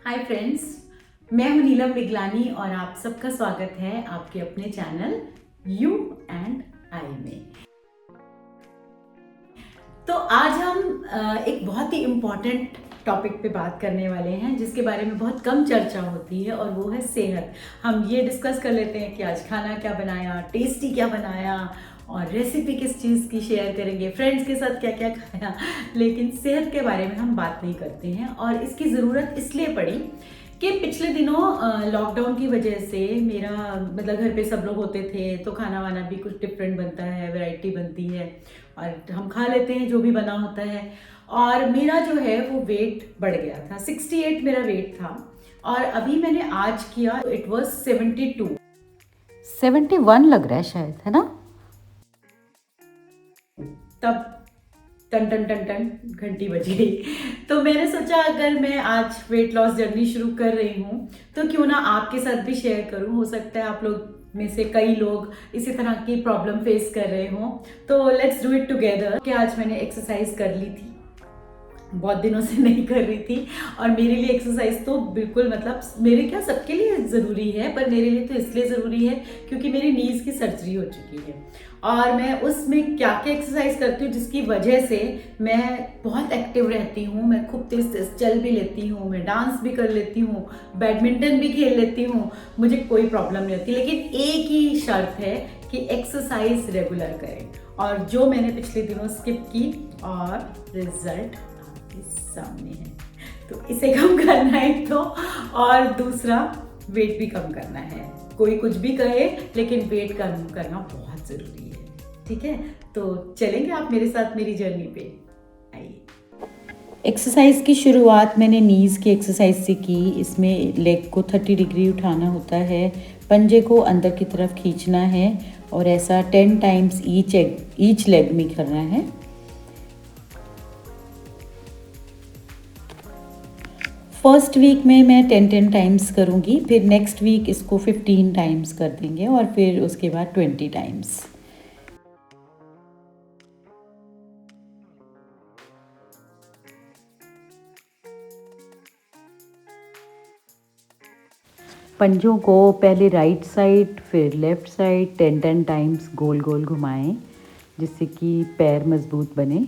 Hi friends, मैं हूं नीलम बिगलानी और आप सबका स्वागत है आपके अपने चैनल यू एंड आई में। तो आज हम एक बहुत ही इम्पॉर्टेंट टॉपिक पे बात करने वाले हैं जिसके बारे में बहुत कम चर्चा होती है और वो है सेहत। हम ये डिस्कस कर लेते हैं कि आज खाना क्या बनाया, टेस्टी क्या बनाया और रेसिपी किस चीज़ की शेयर करेंगे, फ्रेंड्स के साथ क्या क्या खाया, लेकिन सेहत के बारे में हम बात नहीं करते हैं। और इसकी ज़रूरत इसलिए पड़ी कि पिछले दिनों लॉकडाउन की वजह से मेरा मतलब घर पे सब लोग होते थे तो खाना वाना भी कुछ डिफरेंट बनता है, वैरायटी बनती है और हम खा लेते हैं जो भी बना होता है। और मेरा जो है वो वेट बढ़ गया था, 68 मेरा वेट था और अभी मैंने आज किया, इट वॉज 72। 71 लग रहा है शायद, है ना? तब टन टन टन टन घंटी बजी गई। तो मैंने सोचा अगर मैं आज वेट लॉस जर्नी शुरू कर रही हूँ तो क्यों ना आपके साथ भी शेयर करूँ। हो सकता है आप लोग में से कई लोग इसी तरह की प्रॉब्लम फेस कर रहे हो, तो लेट्स डू इट टुगेदर। कि आज मैंने एक्सरसाइज कर ली थी, बहुत दिनों से नहीं कर रही थी और मेरे लिए एक्सरसाइज तो बिल्कुल मतलब मेरे क्या सबके लिए ज़रूरी है, पर मेरे लिए तो इसलिए ज़रूरी है क्योंकि मेरी नीज़ की सर्जरी हो चुकी है और मैं उसमें क्या क्या एक्सरसाइज करती हूँ जिसकी वजह से मैं बहुत एक्टिव रहती हूँ। मैं खूब तेज तेज चल भी लेती हूँ, मैं डांस भी कर लेती हूँ, बैडमिंटन भी खेल लेती हूँ, मुझे कोई प्रॉब्लम नहीं होती। लेकिन एक ही शर्त है कि एक्सरसाइज रेगुलर करें, और जो मैंने पिछले दिनों स्किप की और रिजल्ट सामने है। तो इसे कम करना है तो, और दूसरा वेट भी कम करना है। कोई कुछ भी कहे लेकिन वेट कम करना बहुत जरूरी है। ठीक है, तो चलेंगे आप मेरे साथ मेरी जर्नी पे, आइए। एक्सरसाइज की शुरुआत मैंने नीज़ की एक्सरसाइज से की। इसमें लेग को 30 डिग्री उठाना होता है, पंजे को अंदर की तरफ खींचना है और ऐसा 10 टाइम्स ईच लेग में करना है। फर्स्ट वीक में मैं 10 टाइम्स करूँगी, फिर नेक्स्ट वीक इसको 15 टाइम्स कर देंगे और फिर उसके बाद 20 टाइम्स। पंजों को पहले राइट साइड फिर लेफ़्ट साइड 10 टाइम्स गोल गोल घुमाएं जिससे कि पैर मजबूत बने।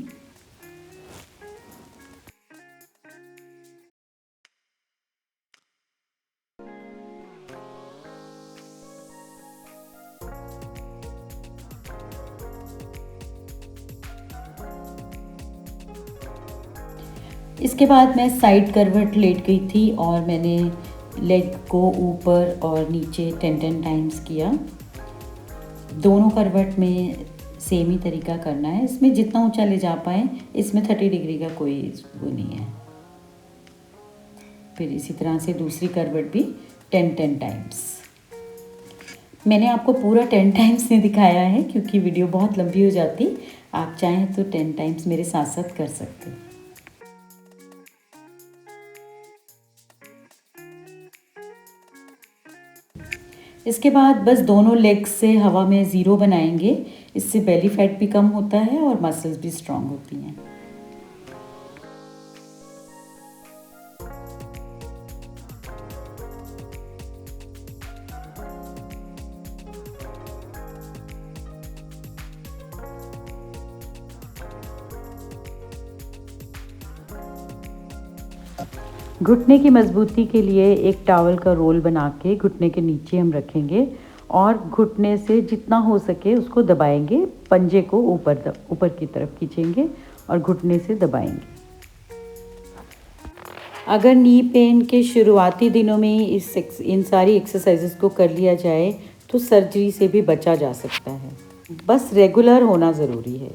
इसके बाद मैं साइड करवट लेट गई थी और मैंने लेग को ऊपर और नीचे 10 टाइम्स किया। दोनों करवट में सेम ही तरीका करना है, इसमें जितना ऊंचा ले जा पाए। इसमें 30 डिग्री का कोई वो नहीं है। फिर इसी तरह से दूसरी करवट भी 10 टाइम्स। मैंने आपको पूरा 10 टाइम्स नहीं दिखाया है क्योंकि वीडियो बहुत लंबी हो जाती। आप चाहें तो 10 टाइम्स मेरे साथ साथ कर सकते हैं। इसके बाद बस दोनों लेग्स से हवा में ज़ीरो बनाएंगे। इससे बेली फैट भी कम होता है और मसल्स भी स्ट्रांग होती हैं। घुटने की मजबूती के लिए एक टॉवल का रोल बना के घुटने के नीचे हम रखेंगे और घुटने से जितना हो सके उसको दबाएंगे। पंजे को ऊपर की तरफ खींचेंगे और घुटने से दबाएंगे। अगर नी पेन के शुरुआती दिनों में ही इन सारी एक्सरसाइजेस को कर लिया जाए तो सर्जरी से भी बचा जा सकता है। बस रेगुलर होना ज़रूरी है।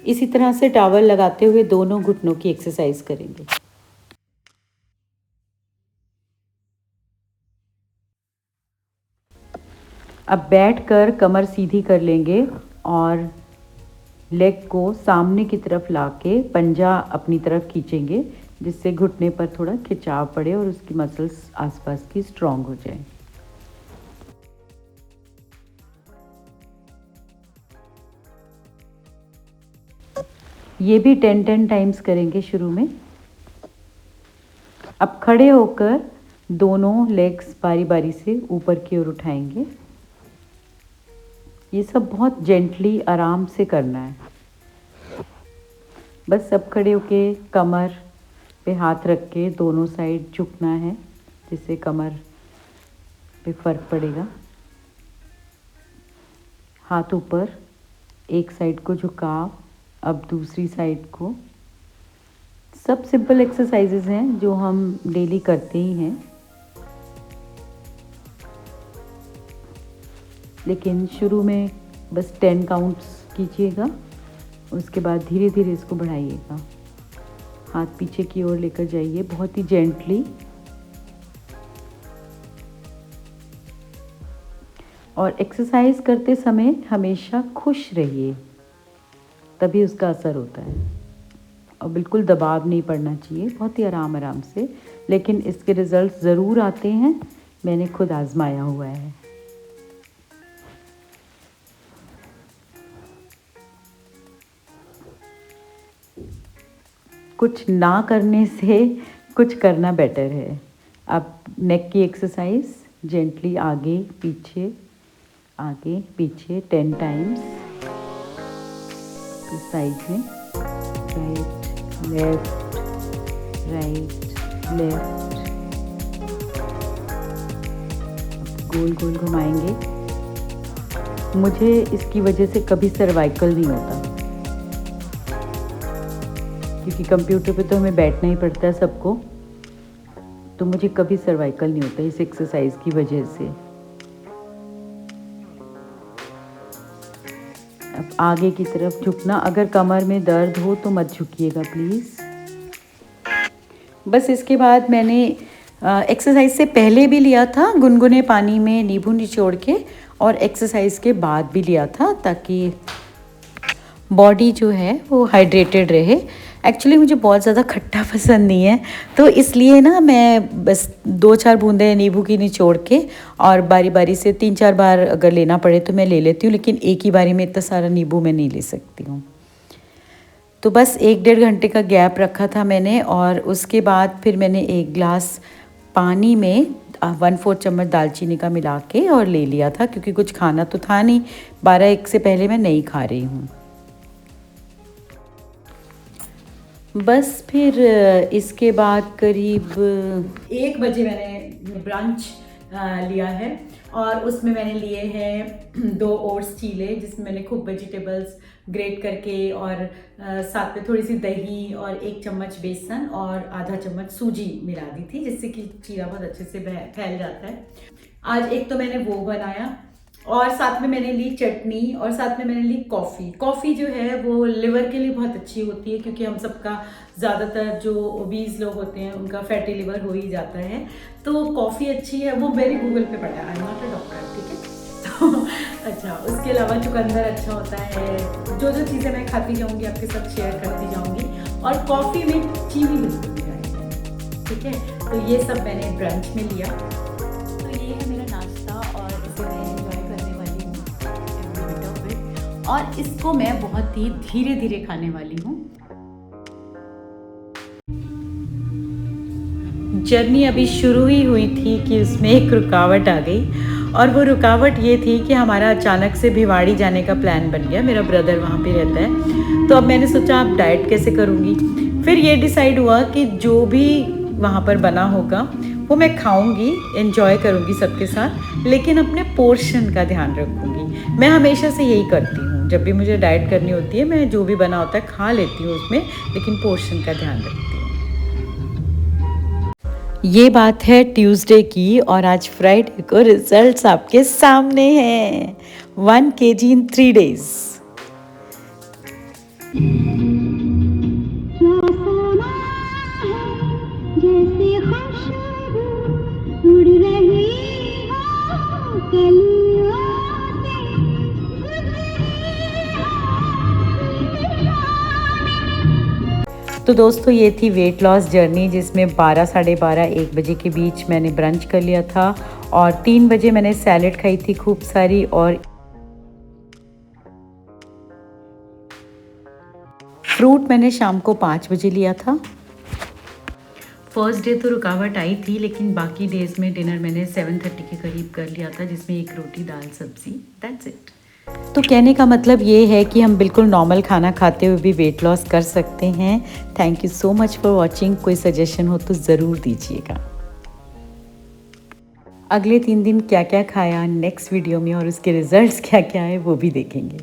इसी तरह से टॉवल लगाते हुए दोनों घुटनों की एक्सरसाइज करेंगे। अब बैठकर कमर सीधी कर लेंगे और लेग को सामने की तरफ लाके पंजा अपनी तरफ खींचेंगे जिससे घुटने पर थोड़ा खिंचाव पड़े और उसकी मसल्स आसपास की स्ट्रांग हो जाए। ये भी 10 टाइम्स करेंगे शुरू में। अब खड़े होकर दोनों लेग्स बारी बारी से ऊपर की ओर उठाएंगे। ये सब बहुत जेंटली आराम से करना है। बस सब खड़े होके कमर पे हाथ रख के दोनों साइड झुकना है, जिससे कमर पे फर्क पड़ेगा। हाथ ऊपर, एक साइड को झुकाव, अब दूसरी साइड को। सब सिंपल एक्सरसाइजेज हैं जो हम डेली करते ही हैं, लेकिन शुरू में बस 10 काउंट्स कीजिएगा, उसके बाद धीरे धीरे इसको बढ़ाइएगा। हाथ पीछे की ओर लेकर जाइए बहुत ही जेंटली, और एक्सरसाइज करते समय हमेशा खुश रहिए, तभी उसका असर होता है। और बिल्कुल दबाव नहीं पड़ना चाहिए, बहुत ही आराम आराम से, लेकिन इसके रिजल्ट ज़रूर आते हैं। मैंने खुद आजमाया हुआ है। कुछ ना करने से कुछ करना बेटर है। अब नेक की एक्सरसाइज, जेंटली आगे पीछे 10 टाइम्स। इस साइड में राइट लेफ्ट गोल गोल घुमाएंगे। मुझे इसकी वजह से कभी सर्वाइकल नहीं होता, क्योंकि कंप्यूटर पे तो हमें बैठना ही पड़ता है सबको, तो मुझे कभी सर्वाइकल नहीं होता इस एक्सरसाइज की वजह से। अब आगे की तरफ झुकना। अगर कमर में दर्द हो तो मत झुकिएगा प्लीज़। बस इसके बाद मैंने एक्सरसाइज से पहले भी लिया था गुनगुने पानी में नींबू निचोड़ के, और एक्सरसाइज के बाद भी लिया था, ताकि बॉडी जो है वो हाइड्रेटेड रहे। एक्चुअली मुझे बहुत ज़्यादा खट्टा पसंद नहीं है, तो इसलिए ना मैं बस 2-4 बूंदें नींबू की निचोड़ के, और बारी बारी से 3-4 बार अगर लेना पड़े तो मैं ले लेती हूँ, लेकिन एक ही बारी में इतना सारा नींबू मैं नहीं ले सकती हूँ। तो बस 1-1.5 घंटे का गैप रखा था मैंने, और उसके बाद फिर मैंने 1 गिलास पानी में 1/4 चम्मच दालचीनी का मिला के और ले लिया था, क्योंकि कुछ खाना तो था नहीं, 12-1 से पहले मैं नहीं खा रही हूँ। बस फिर इसके बाद करीब 1 बजे मैंने ब्रंच लिया है, और उसमें मैंने लिए हैं 2 ओट्स चीले, जिसमें मैंने खूब वेजिटेबल्स ग्रेट करके, और साथ में थोड़ी सी दही और 1 चम्मच बेसन और आधा चम्मच सूजी मिला दी थी, जिससे कि चीला बहुत अच्छे से फैल जाता है। आज एक तो मैंने वो बनाया, और साथ में मैंने ली चटनी, और साथ में मैंने ली कॉफ़ी। कॉफ़ी जो है वो लिवर के लिए बहुत अच्छी होती है, क्योंकि हम सबका ज़्यादातर जो ओबीज लोग होते हैं उनका फैटी लिवर हो ही जाता है, तो कॉफ़ी अच्छी है। वो मैंने गूगल पे पढ़ा है, I am not a doctor, ठीक है। तो अच्छा, उसके अलावा चुकंदर अच्छा होता है। जो चीज़ें मैं खाती जाऊँगी आपके साथ शेयर करती जाऊँगी, और कॉफ़ी में चीनी बिल्कुल नहीं डालनी, ठीक है। तो ये सब मैंने ब्रंच में लिया। तो ये है मेरा नाश्ता, और इसे मैं एंजॉय करने वाली हूँ एवरी बिट ऑफ इट, और इसको मैं बहुत ही धीरे धीरे खाने वाली हूँ। जर्नी अभी शुरू ही हुई थी कि उसमें एक रुकावट आ गई, और वो रुकावट ये थी कि हमारा अचानक से भिवाड़ी जाने का प्लान बन गया। मेरा ब्रदर वहाँ पे रहता है, तो अब मैंने सोचा अब डाइट कैसे करूँगी। फिर ये डिसाइड हुआ कि जो भी वहाँ पर बना होगा वो मैं खाऊंगी, एंजॉय करूँगी सबके साथ, लेकिन अपने पोर्शन का ध्यान रखूँगी। मैं हमेशा से यही करती हूँ, जब भी मुझे डाइट करनी होती है मैं जो भी बना होता है खा लेती हूँ उसमें, लेकिन पोर्शन का ध्यान रखती हूँ। ये बात है ट्यूसडे की, और आज फ्राइडे को रिजल्ट्स आपके सामने हैं। 1 kg in 3 days। तो दोस्तों ये थी वेट लॉस जर्नी, जिसमें 12, साढ़े 12, 1 बजे के बीच मैंने ब्रंच कर लिया था, और 3 बजे मैंने सैलेड खाई थी खूब सारी, और फ्रूट मैंने शाम को 5 बजे लिया था। फर्स्ट डे तो रुकावट आई थी, लेकिन बाकी डेज में डिनर मैंने 7:30 के करीब कर लिया था, जिसमें एक रोटी दाल सब्जी, दैट्स इट। तो कहने का मतलब ये है कि हम बिल्कुल नॉर्मल खाना खाते हुए भी वेट लॉस कर सकते हैं। Thank you so much for watching. कोई सजेशन हो तो ज़रूर दीजिएगा। अगले 3 दिन क्या क्या खाया नेक्स्ट वीडियो में और उसके रिजल्ट्स क्या क्या है वो भी देखेंगे।